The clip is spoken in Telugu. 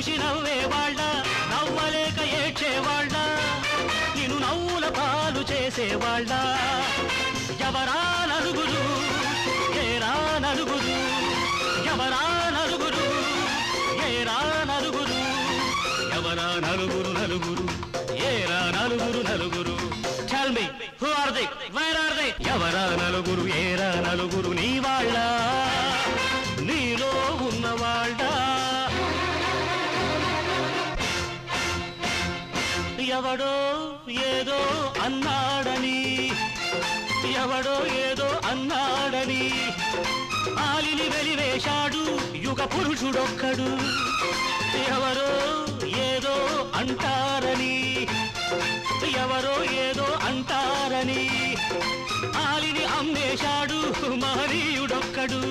చూసి నవ్వేవాళ్ళ నవ్వలేక ఏడ్చేవాళ్ళ నిన్ను నవ్వుల పాలు చేసేవాళ్ళ ఎవరా నలుగురు ఏరా నలుగురు ఎవరా నలుగురు ఏరా నలుగురు ఎవరా నలుగురు నలుగురు ఏరా నలుగురు నలుగురు Tell me, who are they? Where are they? ఎవరా నలుగురు ఏరా నలుగురు నీ వాళ్ళ నీలో ఉన్నవాళ్ళ ఎవడో ఏదో అన్నాడని ఎవడో ఏదో అన్నాడని ఆలిని వెలివేశాడు యుగ పురుషుడొక్కడు ఎవరో ఏదో అంటారని ఎవరో ఏదో అంటారని ఆలిని అమ్మేశాడు మహనీయుడొక్కడు